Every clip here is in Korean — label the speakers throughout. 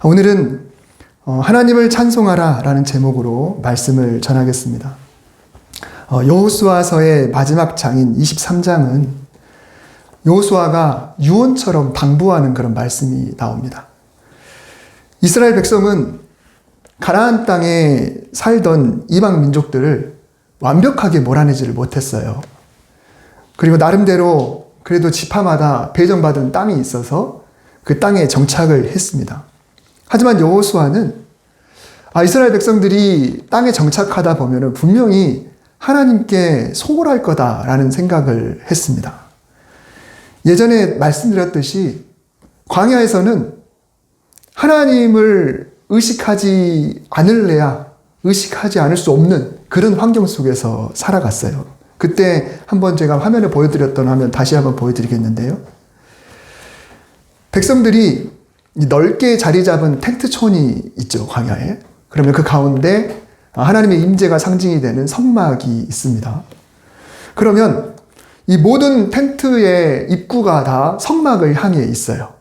Speaker 1: 오늘은 하나님을 찬송하라 라는 제목으로 말씀을 전하겠습니다. 여호수아서의 마지막 장인 23장은 여호수아가 유언처럼 당부하는 그런 말씀이 나옵니다. 이스라엘 백성은 가나안 땅에 살던 이방 민족들을 완벽하게 몰아내지를 못했어요. 그리고 나름대로 그래도 지파마다 배정받은 땅이 있어서 그 땅에 정착을 했습니다. 하지만 여호수아는 이스라엘 백성들이 땅에 정착하다 보면 분명히 하나님께 소홀할 거다라는 생각을 했습니다. 예전에 말씀드렸듯이 광야에서는 하나님을 의식하지 않을 수 없는 그런 환경 속에서 살아갔어요. 그때 한번 제가 화면에 보여드렸던 화면 다시 한번 보여드리겠는데요. 백성들이 넓게 자리 잡은 텐트촌이 있죠, 광야에. 그러면 그 가운데 하나님의 임재가 상징이 되는 성막이 있습니다. 그러면 이 모든 텐트의 입구가 다 성막을 향해 있어요.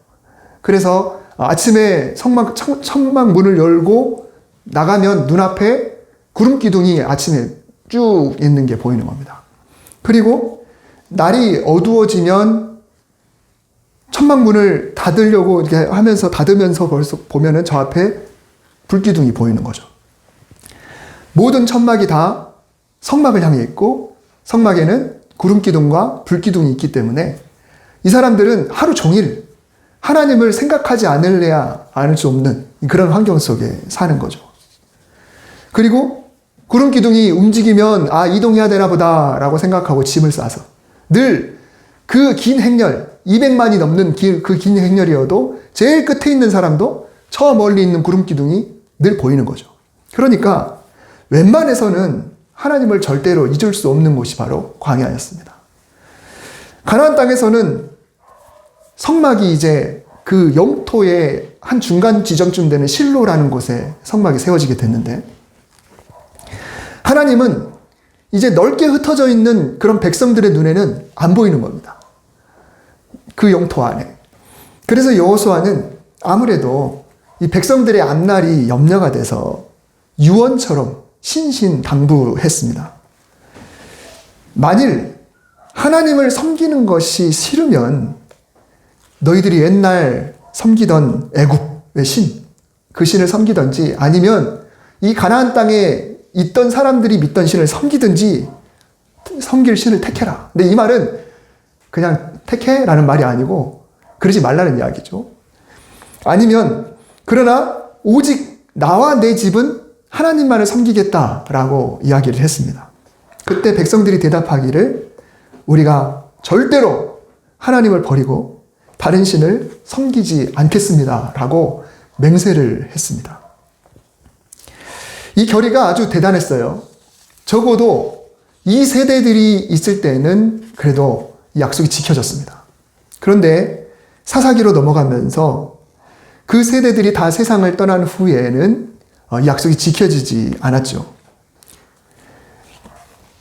Speaker 1: 그래서 아침에 성막 문을 열고 나가면 눈앞에 구름 기둥이 아침에 쭉 있는 게 보이는 겁니다. 그리고 날이 어두워지면 천막 문을 닫으려고 이렇게 하면서 닫으면서 벌써 보면은 저 앞에 불기둥이 보이는 거죠. 모든 천막이 다 성막을 향해 있고 성막에는 구름기둥과 불기둥이 있기 때문에 이 사람들은 하루 종일 하나님을 생각하지 않을 수 없는 그런 환경 속에 사는 거죠. 그리고 구름기둥이 움직이면 이동해야 되나 보다 라고 생각하고 짐을 싸서 늘 그 긴 행렬 200만이 넘는 그 긴 행렬이어도 제일 끝에 있는 사람도 저 멀리 있는 구름기둥이 늘 보이는 거죠. 그러니까 웬만해서는 하나님을 절대로 잊을 수 없는 곳이 바로 광야였습니다. 가나안 땅에서는 성막이 이제 그 영토의 한 중간 지점쯤 되는 실로라는 곳에 성막이 세워지게 됐는데 하나님은 이제 넓게 흩어져 있는 그런 백성들의 눈에는 안 보이는 겁니다. 그 영토 안에. 그래서 여호수아는 아무래도 이 백성들의 앞날이 염려가 돼서 유언처럼 신신당부했습니다. 만일 하나님을 섬기는 것이 싫으면 너희들이 옛날 섬기던 애굽의 신, 그 신을 섬기든지 아니면 이 가나안 땅에 있던 사람들이 믿던 신을 섬기든지 섬길 신을 택해라. 근데 이 말은 그냥 택해라는 말이 아니고 그러지 말라는 이야기죠. 아니면 그러나 오직 나와 내 집은 하나님만을 섬기겠다라고 이야기를 했습니다. 그때 백성들이 대답하기를 우리가 절대로 하나님을 버리고 다른 신을 섬기지 않겠습니다 라고 맹세를 했습니다. 이 결의가 아주 대단했어요. 적어도 이 세대들이 있을 때는 그래도 이 약속이 지켜졌습니다. 그런데 사사기로 넘어가면서 그 세대들이 다 세상을 떠난 후에는 이 약속이 지켜지지 않았죠.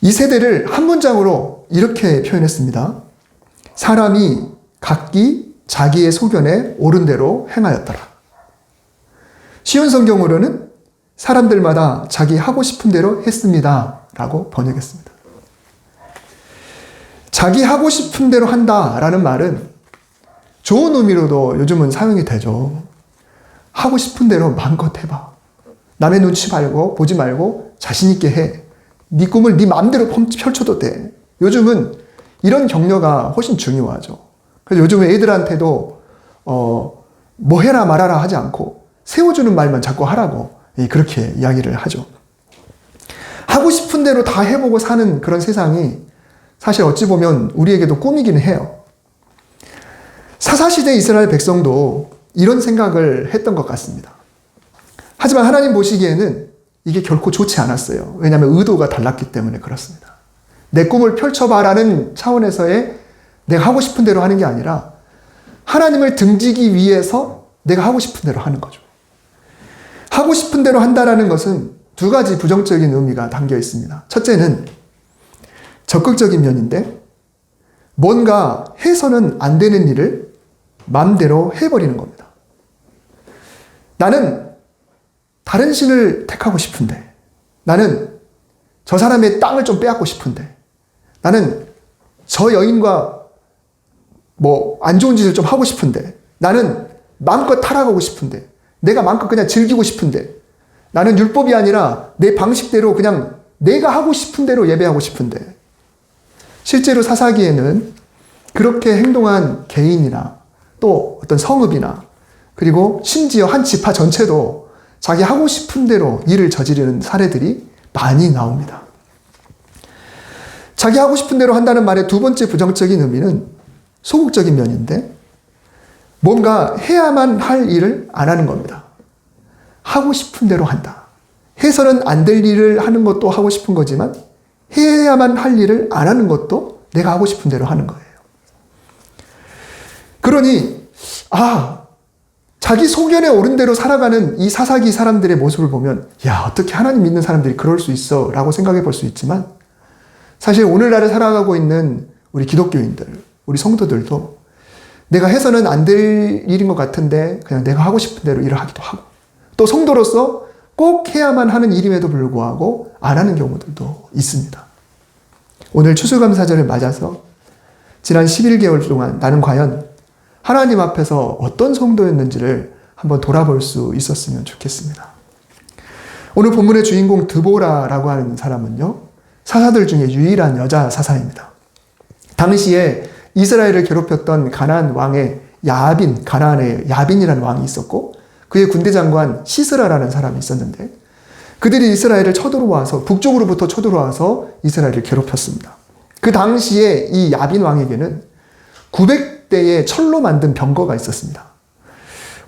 Speaker 1: 이 세대를 한 문장으로 이렇게 표현했습니다. 사람이 각기 자기의 소견에 옳은 대로 행하였더라. 쉬운 성경으로는 사람들마다 자기 하고 싶은 대로 했습니다 라고 번역했습니다. 자기 하고 싶은 대로 한다라는 말은 좋은 의미로도 요즘은 사용이 되죠. 하고 싶은 대로 마음껏 해봐. 남의 눈치 말고 보지 말고 자신 있게 해. 네 꿈을 네 마음대로 펼쳐도 돼. 요즘은 이런 격려가 훨씬 중요하죠. 그래서 요즘은 애들한테도 뭐 해라 말아라 하지 않고 세워주는 말만 자꾸 하라고 그렇게 이야기를 하죠. 하고 싶은 대로 다 해보고 사는 그런 세상이 사실 어찌 보면 우리에게도 꿈이기는 해요. 사사시대 이스라엘 백성도 이런 생각을 했던 것 같습니다. 하지만 하나님 보시기에는 이게 결코 좋지 않았어요. 왜냐하면 의도가 달랐기 때문에 그렇습니다. 내 꿈을 펼쳐봐라는 차원에서의 내가 하고 싶은 대로 하는 게 아니라 하나님을 등지기 위해서 내가 하고 싶은 대로 하는 거죠. 하고 싶은 대로 한다라는 것은 두 가지 부정적인 의미가 담겨 있습니다. 첫째는 적극적인 면인데 뭔가 해서는 안 되는 일을 마음대로 해버리는 겁니다. 나는 다른 신을 택하고 싶은데, 나는 저 사람의 땅을 좀 빼앗고 싶은데, 나는 저 여인과 안 좋은 짓을 좀 하고 싶은데, 나는 마음껏 타락하고 싶은데, 내가 마음껏 그냥 즐기고 싶은데, 나는 율법이 아니라 내 방식대로 그냥 내가 하고 싶은 대로 예배하고 싶은데, 실제로 사사기에는 그렇게 행동한 개인이나 또 어떤 성읍이나 그리고 심지어 한 지파 전체도 자기 하고 싶은 대로 일을 저지르는 사례들이 많이 나옵니다. 자기 하고 싶은 대로 한다는 말의 두 번째 부정적인 의미는 소극적인 면인데, 뭔가 해야만 할 일을 안 하는 겁니다. 하고 싶은 대로 한다. 해서는 안 될 일을 하는 것도 하고 싶은 거지만 해야만 할 일을 안 하는 것도 내가 하고 싶은 대로 하는 거예요. 그러니 자기 소견에 옳은 대로 살아가는 이 사사기 사람들의 모습을 보면, 야, 어떻게 하나님 믿는 사람들이 그럴 수 있어 라고 생각해 볼 수 있지만, 사실 오늘날을 살아가고 있는 우리 기독교인들, 우리 성도들도 내가 해서는 안 될 일인 것 같은데 그냥 내가 하고 싶은 대로 일을 하기도 하고, 또 성도로서 꼭 해야만 하는 일임에도 불구하고 안 하는 경우들도 있습니다. 오늘 추수감사절을 맞아서 지난 11개월 동안 나는 과연 하나님 앞에서 어떤 성도였는지를 한번 돌아볼 수 있었으면 좋겠습니다. 오늘 본문의 주인공 드보라라고 하는 사람은요, 사사들 중에 유일한 여자 사사입니다. 당시에 이스라엘을 괴롭혔던 가나안 왕의 가나안에 야빈이라는 왕이 있었고, 그의 군대 장관 시스라라는 사람이 있었는데, 그들이 이스라엘을 쳐들어와서, 북쪽으로부터 쳐들어와서 이스라엘을 괴롭혔습니다. 그 당시에 이 야빈 왕에게는 900대의 철로 만든 병거가 있었습니다.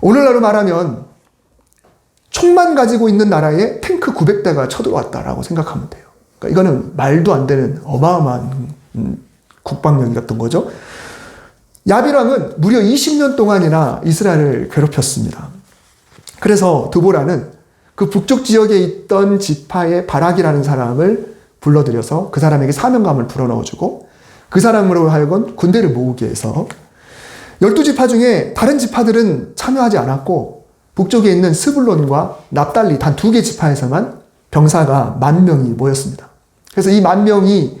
Speaker 1: 오늘날로 말하면 총만 가지고 있는 나라에 탱크 900대가 쳐들어왔다라고 생각하면 돼요. 그러니까 이거는 말도 안 되는 어마어마한 국방력이었던 거죠. 야빈 왕은 무려 20년 동안이나 이스라엘을 괴롭혔습니다. 그래서 드보라는 그 북쪽 지역에 있던 지파의 바락이라는 사람을 불러들여서 그 사람에게 사명감을 불어넣어주고, 그 사람으로 하여금 군대를 모으게 해서 12지파 중에 다른 지파들은 참여하지 않았고, 북쪽에 있는 스불론과 납달리 단 2개 지파에서만 병사가 10,000명이 모였습니다. 그래서 이 10,000명이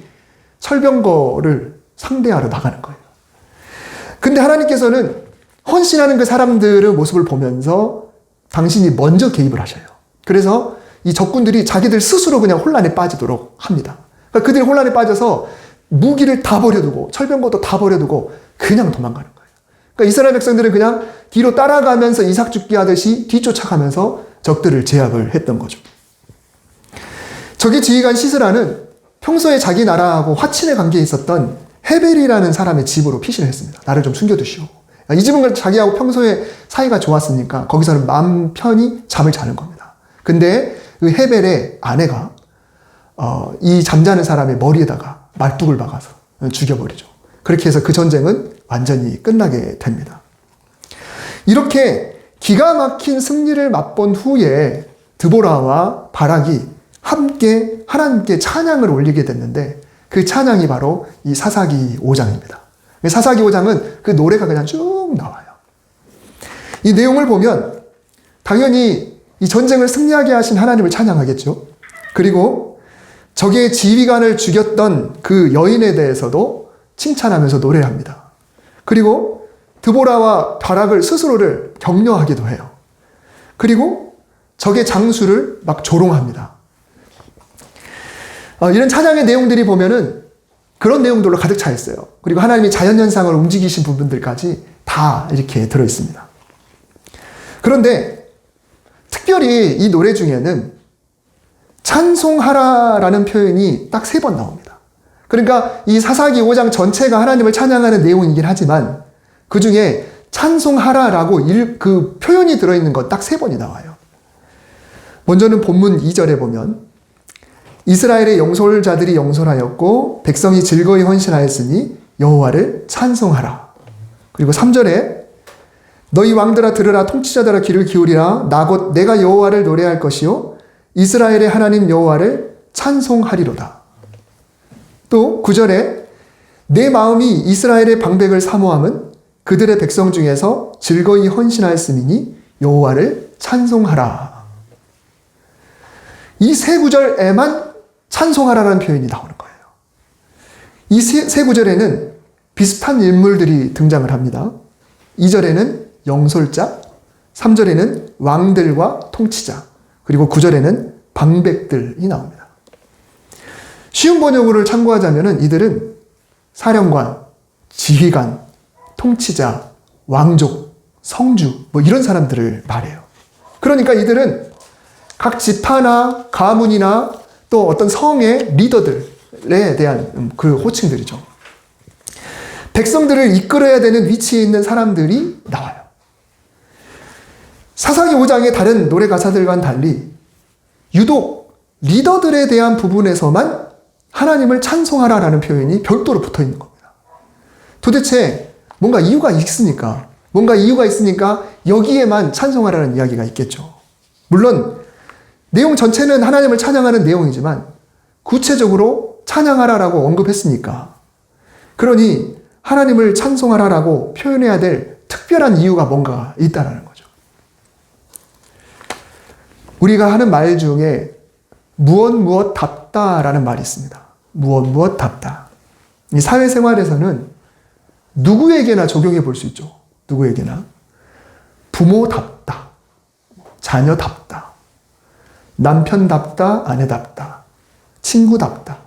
Speaker 1: 철병거를 상대하러 나가는 거예요. 근데 하나님께서는 헌신하는 그 사람들의 모습을 보면서 당신이 먼저 개입을 하셔요. 그래서 이 적군들이 자기들 스스로 그냥 혼란에 빠지도록 합니다. 그러니까 그들이 혼란에 빠져서 무기를 다 버려두고 철병거도 다 버려두고 그냥 도망가는 거예요. 그러니까 이스라엘 백성들은 그냥 뒤로 따라가면서 이삭죽기 하듯이 뒤쫓아가면서 적들을 제압을 했던 거죠. 적의 지휘관 시스라는 평소에 자기 나라하고 화친의 관계에 있었던 헤벨이라는 사람의 집으로 피신을 했습니다. 나를 좀 숨겨두시오. 이 집은 자기하고 평소에 사이가 좋았으니까 거기서는 마음 편히 잠을 자는 겁니다. 근데 그 헤벨의 아내가 이 잠자는 사람의 머리에다가 말뚝을 박아서 죽여버리죠. 그렇게 해서 그 전쟁은 완전히 끝나게 됩니다. 이렇게 기가 막힌 승리를 맛본 후에 드보라와 바락이 함께 하나님께 찬양을 올리게 됐는데, 그 찬양이 바로 이 사사기 5장입니다. 사사기 5장은 그 노래가 그냥 쭉 나와요. 이 내용을 보면 당연히 이 전쟁을 승리하게 하신 하나님을 찬양하겠죠. 그리고 적의 지휘관을 죽였던 그 여인에 대해서도 칭찬하면서 노래를 합니다. 그리고 드보라와 바락을 스스로를 격려하기도 해요. 그리고 적의 장수를 막 조롱합니다. 이런 찬양의 내용들이 보면은 그런 내용들로 가득 차 있어요. 그리고 하나님이 자연현상을 움직이신 부분들까지 다 이렇게 들어있습니다. 그런데 특별히 이 노래 중에는 찬송하라라는 표현이 딱 3번 나옵니다. 그러니까 이 사사기 5장 전체가 하나님을 찬양하는 내용이긴 하지만 그 중에 찬송하라라고 그 표현이 들어있는 건 딱 3번이 나와요. 먼저는 본문 2절에 보면 이스라엘의 영솔자들이 영솔하였고 백성이 즐거이 헌신하였으니 여호와를 찬송하라. 그리고 3절에 너희 왕들아 들으라, 통치자들아 귀를 기울이라. 나 곧 내가 여호와를 노래할 것이요 이스라엘의 하나님 여호와를 찬송하리로다. 또 9절에 내 마음이 이스라엘의 방백을 사모함은 그들의 백성 중에서 즐거이 헌신하였음이니 여호와를 찬송하라. 이 세 구절에만 찬송하라라는 표현이 나오는 거예요. 이 세 구절에는 비슷한 인물들이 등장을 합니다. 2절에는 영솔자, 3절에는 왕들과 통치자, 그리고 9절에는 방백들이 나옵니다. 쉬운 번역어를 참고하자면 이들은 사령관, 지휘관, 통치자, 왕족, 성주 뭐 이런 사람들을 말해요. 그러니까 이들은 각 지파나 가문이나 또 어떤 성의 리더들에 대한 그 호칭들이죠. 백성들을 이끌어야 되는 위치에 있는 사람들이 나와요. 사사기 5장의 다른 노래 가사들과는 달리 유독 리더들에 대한 부분에서만 하나님을 찬송하라라는 표현이 별도로 붙어 있는 겁니다. 도대체 뭔가 이유가 있으니까 여기에만 찬송하라는 이야기가 있겠죠. 물론 내용 전체는 하나님을 찬양하는 내용이지만 구체적으로 찬양하라라고 언급했으니까, 그러니 하나님을 찬송하라라고 표현해야 될 특별한 이유가 뭔가 있다는 거죠. 우리가 하는 말 중에 무엇 답다라는 말이 있습니다. 무엇 답다. 이 사회생활에서는 누구에게나 적용해 볼 수 있죠. 누구에게나. 부모답다, 자녀답다, 남편답다, 아내답다, 친구답다,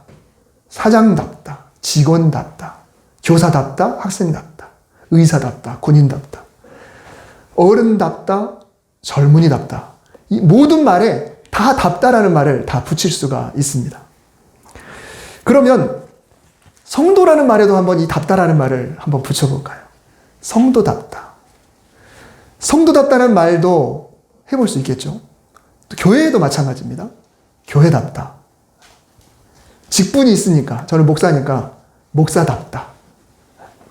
Speaker 1: 사장답다, 직원답다, 교사답다, 학생답다, 의사답다, 군인답다, 어른답다, 젊은이답다. 이 모든 말에 다 답다라는 말을 다 붙일 수가 있습니다. 그러면 성도라는 말에도 한번 이 답다라는 말을 한번 붙여볼까요? 성도답다. 성도답다는 말도 해볼 수 있겠죠. 또 교회에도 마찬가지입니다. 교회답다. 직분이 있으니까, 저는 목사니까 목사답다,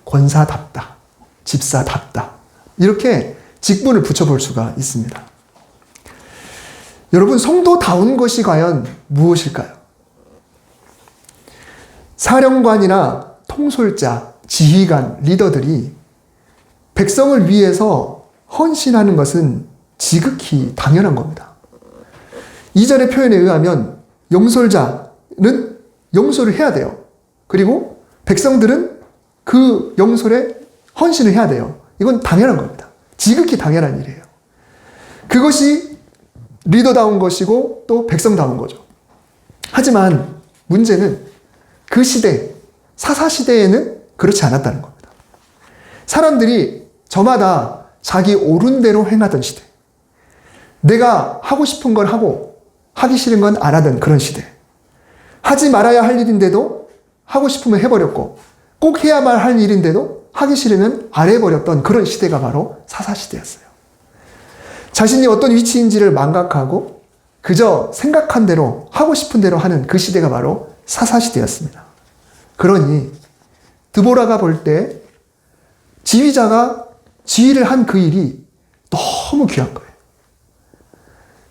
Speaker 1: 권사답다, 집사답다, 이렇게 직분을 붙여볼 수가 있습니다. 여러분, 성도다운 것이 과연 무엇일까요? 사령관이나 통솔자, 지휘관, 리더들이 백성을 위해서 헌신하는 것은 지극히 당연한 겁니다. 2절의 표현에 의하면 영솔자는 영솔을 해야 돼요. 그리고 백성들은 그 영솔에 헌신을 해야 돼요. 이건 당연한 겁니다. 지극히 당연한 일이에요. 그것이 리더다운 것이고 또 백성다운 거죠. 하지만 문제는 그 시대, 사사시대에는 그렇지 않았다는 겁니다. 사람들이 저마다 자기 옳은 대로 행하던 시대, 내가 하고 싶은 걸 하고 하기 싫은 건 안 하던 그런 시대, 하지 말아야 할 일인데도 하고 싶으면 해버렸고 꼭 해야만 할 일인데도 하기 싫으면 안 해버렸던 그런 시대가 바로 사사시대였어요. 자신이 어떤 위치인지를 망각하고 그저 생각한 대로 하고 싶은 대로 하는 그 시대가 바로 사사시대였습니다. 그러니 드보라가 볼 때 지휘자가 지휘를 한 그 일이 너무 귀한 거예요.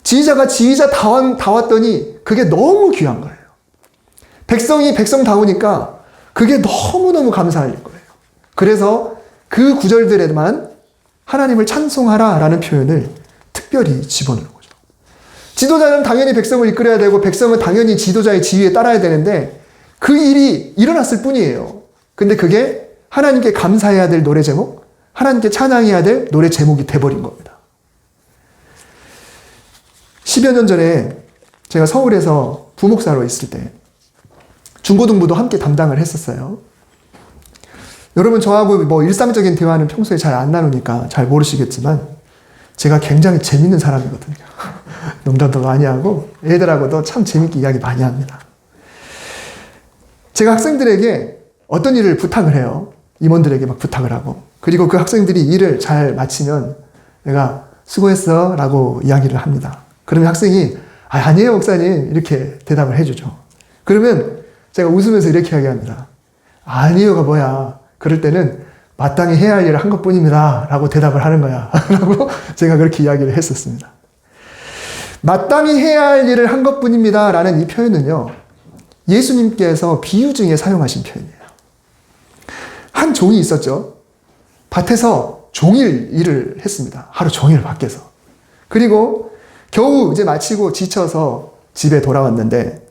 Speaker 1: 지휘자가 지휘자 다웠더니 그게 너무 귀한 거예요. 백성이 백성다우니까 그게 너무너무 감사할 거예요. 그래서 그 구절들에만 하나님을 찬송하라 라는 표현을 특별히 집어넣는 거죠. 지도자는 당연히 백성을 이끌어야 되고 백성은 당연히 지도자의 지휘에 따라야 되는데 그 일이 일어났을 뿐이에요. 근데 그게 하나님께 감사해야 될 노래 제목, 하나님께 찬양해야 될 노래 제목이 돼버린 겁니다. 10여 년 전에 제가 서울에서 부목사로 있을 때 중고등부도 함께 담당을 했었어요. 여러분, 저하고 뭐 일상적인 대화는 평소에 잘 안 나누니까 잘 모르시겠지만 제가 굉장히 재밌는 사람이거든요. 농담도 많이 하고 애들하고도 참 재밌게 이야기 많이 합니다. 제가 학생들에게 어떤 일을 부탁을 해요. 임원들에게 막 부탁을 하고, 그리고 그 학생들이 일을 잘 마치면 내가 수고했어 라고 이야기를 합니다. 그러면 학생이 아니에요 목사님 이렇게 대답을 해주죠. 그러면 제가 웃으면서 이렇게 이야기합니다. 아니요가 뭐야. 그럴 때는 마땅히 해야 할 일을 한 것뿐입니다 라고 대답을 하는 거야 라고 제가 그렇게 이야기를 했었습니다. 마땅히 해야 할 일을 한 것뿐입니다 라는 이 표현은요, 예수님께서 비유 중에 사용하신 표현이에요. 한 종이 있었죠. 밭에서 종일 일을 했습니다. 하루 종일 밖에서. 그리고 겨우 이제 마치고 지쳐서 집에 돌아왔는데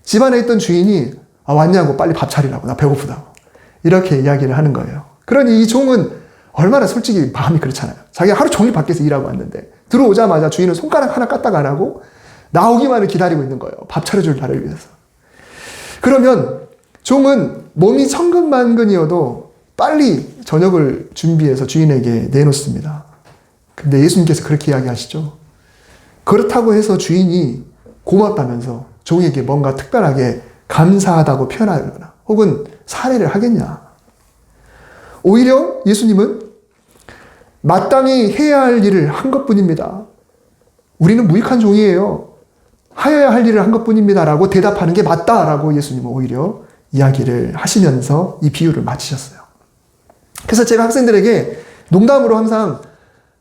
Speaker 1: 집안에 있던 주인이 왔냐고 빨리 밥 차리라고 나 배고프다고 이렇게 이야기를 하는 거예요. 그러니 이 종은 얼마나 솔직히 마음이 그렇잖아요. 자기가 하루 종일 밖에서 일하고 왔는데 들어오자마자 주인은 손가락 하나 까딱 안 하고 나오기만을 기다리고 있는 거예요. 밥 차려줄 나를 위해서. 그러면 종은 몸이 천근만근이어도 빨리 저녁을 준비해서 주인에게 내놓습니다. 근데 예수님께서 그렇게 이야기하시죠. 그렇다고 해서 주인이 고맙다면서 종에게 뭔가 특별하게 감사하다고 표현하거나 혹은 사례를 하겠냐. 오히려 예수님은 마땅히 해야 할 일을 한 것뿐입니다. 우리는 무익한 종이에요. 하여야 할 일을 한 것뿐입니다. 라고 대답하는 게 맞다라고 예수님은 오히려 이야기를 하시면서 이 비유를 마치셨어요. 그래서 제가 학생들에게 농담으로 항상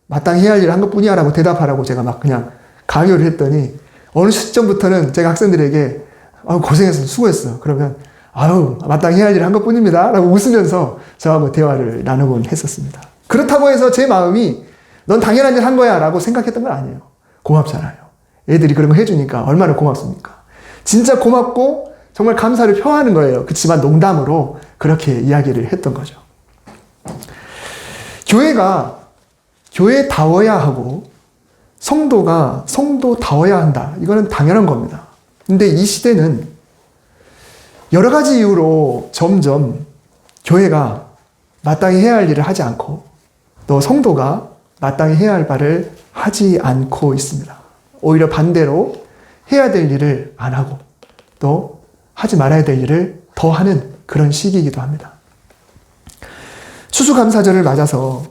Speaker 1: 마땅히 해야 할 일을 한 것뿐이야 라고 대답하라고 제가 막 그냥 강요를 했더니 어느 시점부터는 제가 학생들에게 고생했어, 수고했어. 그러면 마땅히 해야 할 일을 한 것뿐입니다. 라고 웃으면서 저하고 대화를 나누곤 했었습니다. 그렇다고 해서 제 마음이 넌 당연한 일 한 거야 라고 생각했던 건 아니에요. 고맙잖아요. 애들이 그런 거 해주니까 얼마나 고맙습니까? 진짜 고맙고 정말 감사를 표하는 거예요. 그렇지만 농담으로 그렇게 이야기를 했던 거죠. 교회가 교회다워야 하고 성도가 성도다워야 한다. 이거는 당연한 겁니다. 근데 이 시대는 여러 가지 이유로 점점 교회가 마땅히 해야 할 일을 하지 않고 또 성도가 마땅히 해야 할 바를 하지 않고 있습니다. 오히려 반대로 해야 될 일을 안 하고 또 하지 말아야 될 일을 더 하는 그런 시기이기도 합니다. 추수감사절을 맞아서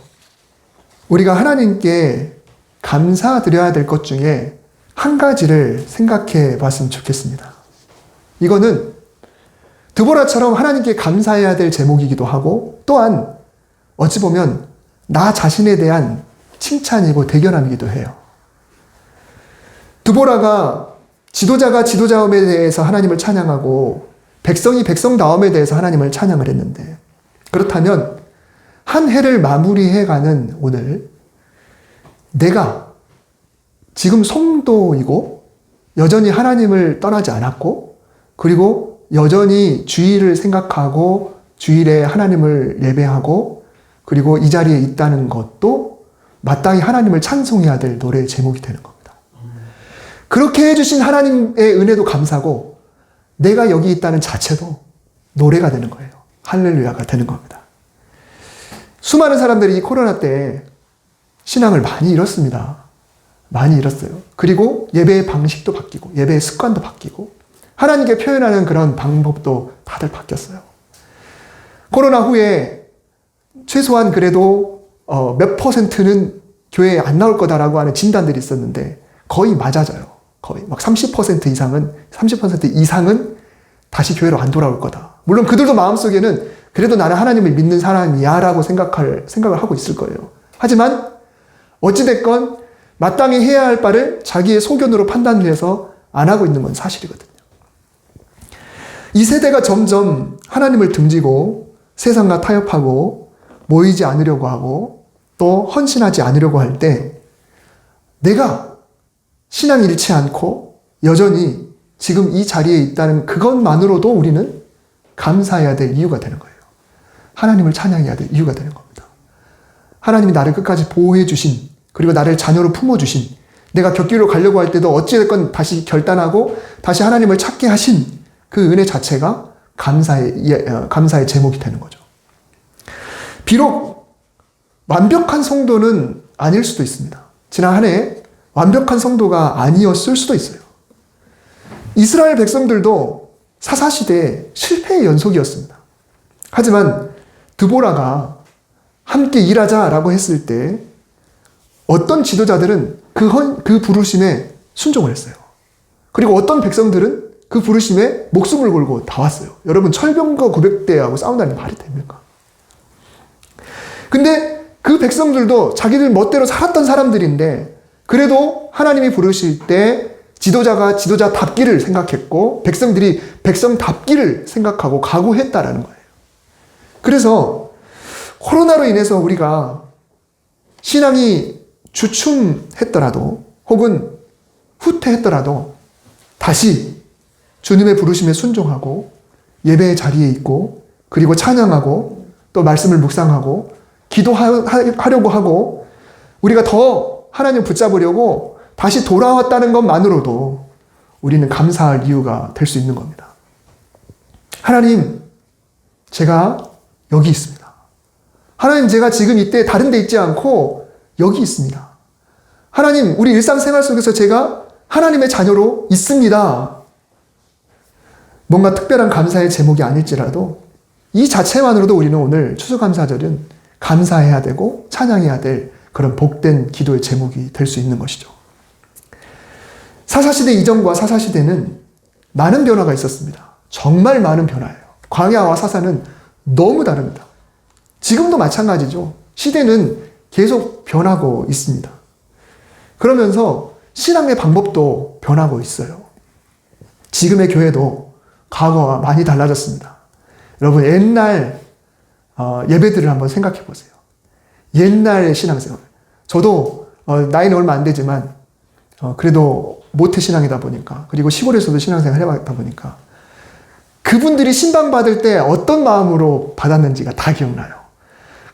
Speaker 1: 우리가 하나님께 감사드려야 될 것 중에 한 가지를 생각해 봤으면 좋겠습니다. 이거는 드보라처럼 하나님께 감사해야 될 제목이기도 하고 또한 어찌 보면 나 자신에 대한 칭찬이고 대견함이기도 해요. 드보라가 지도자가 지도자음에 대해서 하나님을 찬양하고 백성이 백성다움에 대해서 하나님을 찬양을 했는데 그렇다면 한 해를 마무리해가는 오늘 내가 지금 성도이고 여전히 하나님을 떠나지 않았고 그리고 여전히 주일을 생각하고 주일에 하나님을 예배하고 그리고 이 자리에 있다는 것도 마땅히 하나님을 찬송해야 될 노래의 제목이 되는 겁니다. 그렇게 해주신 하나님의 은혜도 감사고 내가 여기 있다는 자체도 노래가 되는 거예요. 할렐루야가 되는 겁니다. 수많은 사람들이 이 코로나 때 신앙을 많이 잃었습니다. 많이 잃었어요. 그리고 예배의 방식도 바뀌고 예배의 습관도 바뀌고 하나님께 표현하는 그런 방법도 다들 바뀌었어요. 코로나 후에 최소한 그래도 몇 %는 교회에 안 나올 거다라고 하는 진단들이 있었는데 거의 맞아져요. 거의 막 30% 이상은 다시 교회로 안 돌아올 거다. 물론 그들도 마음속에는 그래도 나는 하나님을 믿는 사람이야 라고 생각을 하고 있을 거예요. 하지만 어찌됐건 마땅히 해야 할 바를 자기의 소견으로 판단을 해서 안 하고 있는 건 사실이거든요. 이 세대가 점점 하나님을 등지고 세상과 타협하고 모이지 않으려고 하고 또 헌신하지 않으려고 할 때 내가 신앙 잃지 않고 여전히 지금 이 자리에 있다는 그것만으로도 우리는 감사해야 될 이유가 되는 거예요. 하나님을 찬양해야 될 이유가 되는 겁니다. 하나님이 나를 끝까지 보호해 주신 그리고 나를 자녀로 품어주신 내가 격기로 가려고 할 때도 어찌됐건 다시 결단하고 다시 하나님을 찾게 하신 그 은혜 자체가 감사의 제목이 되는 거죠. 비록 완벽한 성도는 아닐 수도 있습니다. 지난 한 해 완벽한 성도가 아니었을 수도 있어요. 이스라엘 백성들도 사사시대 실패의 연속이었습니다. 하지만 드보라가 함께 일하자라고 했을 때 어떤 지도자들은 그 부르심에 순종을 했어요. 그리고 어떤 백성들은 그 부르심에 목숨을 걸고 다 왔어요. 여러분 철병거 900대하고 싸운다는 말이 됩니까? 근데 그 백성들도 자기들 멋대로 살았던 사람들인데 그래도 하나님이 부르실 때 지도자가 지도자답기를 생각했고 백성들이 백성답기를 생각하고 각오했다라는 거예요. 그래서 코로나로 인해서 우리가 신앙이 주춤했더라도 혹은 후퇴했더라도 다시 주님의 부르심에 순종하고 예배의 자리에 있고 그리고 찬양하고 또 말씀을 묵상하고 기도하려고 하고 우리가 더 하나님 붙잡으려고 다시 돌아왔다는 것만으로도 우리는 감사할 이유가 될 수 있는 겁니다. 하나님, 제가 여기 있습니다. 하나님, 제가 지금 이때 다른 데 있지 않고 여기 있습니다. 하나님, 우리 일상생활 속에서 제가 하나님의 자녀로 있습니다. 뭔가 특별한 감사의 제목이 아닐지라도 이 자체만으로도 우리는 오늘 추수감사절은 감사해야 되고 찬양해야 될 그런 복된 기도의 제목이 될 수 있는 것이죠. 사사시대 이전과 사사시대는 많은 변화가 있었습니다. 정말 많은 변화예요. 광야와 사사는 너무 다릅니다. 지금도 마찬가지죠. 시대는 계속 변하고 있습니다. 그러면서 신앙의 방법도 변하고 있어요. 지금의 교회도 과거와 많이 달라졌습니다. 여러분, 옛날 예배들을 한번 생각해 보세요. 옛날의 신앙생활. 저도 나이는 얼마 안 되지만 그래도 모태신앙이다 보니까 그리고 시골에서도 신앙생활 해봤다 보니까 그분들이 신방받을 때 어떤 마음으로 받았는지가 다 기억나요.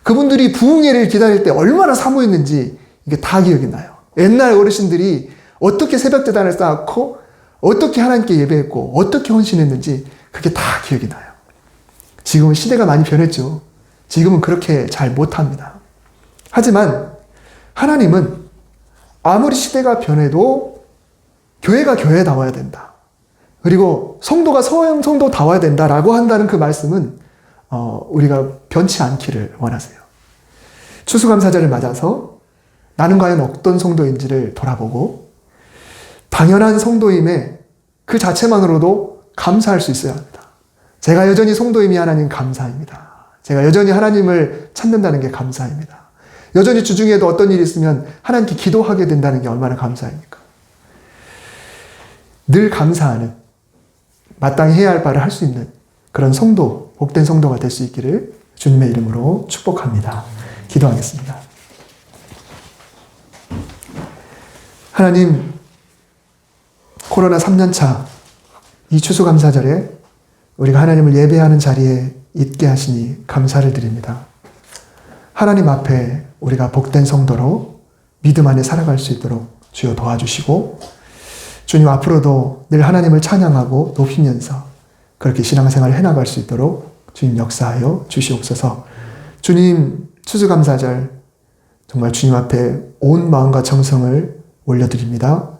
Speaker 1: 그분들이 부흥회를 기다릴 때 얼마나 사모했는지 이게 다 기억이 나요. 옛날 어르신들이 어떻게 새벽제단을 쌓았고 어떻게 하나님께 예배했고 어떻게 헌신했는지 그게 다 기억이 나요. 지금은 시대가 많이 변했죠. 지금은 그렇게 잘 못합니다. 하지만 하나님은 아무리 시대가 변해도 교회가 교회다워야 된다. 그리고 성도가 성도다워야 된다라고 한다는 그 말씀은 우리가 변치 않기를 원하세요. 추수감사절을 맞아서 나는 과연 어떤 성도인지를 돌아보고 당연한 성도임에 그 자체만으로도 감사할 수 있어야 합니다. 제가 여전히 성도임이 하나님 감사입니다. 제가 여전히 하나님을 찾는다는 게 감사입니다. 여전히 주중에도 어떤 일이 있으면 하나님께 기도하게 된다는 게 얼마나 감사입니까? 늘 감사하는, 마땅히 해야 할 바를 할 수 있는 그런 성도, 복된 성도가 될 수 있기를 주님의 이름으로 축복합니다. 기도하겠습니다. 하나님, 코로나 3년차 이 추수감사절에 우리가 하나님을 예배하는 자리에 있게 하시니 감사를 드립니다. 하나님 앞에 우리가 복된 성도로 믿음 안에 살아갈 수 있도록 주여 도와주시고 주님 앞으로도 늘 하나님을 찬양하고 높이면서 그렇게 신앙생활을 해나갈 수 있도록 주님 역사하여 주시옵소서. 주님 추수감사절 정말 주님 앞에 온 마음과 정성을 올려드립니다.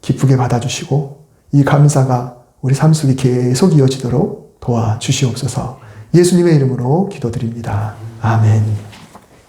Speaker 1: 기쁘게 받아주시고 이 감사가 우리 삶 속에 계속 이어지도록 도와주시옵소서. 예수님의 이름으로 기도드립니다. 아멘.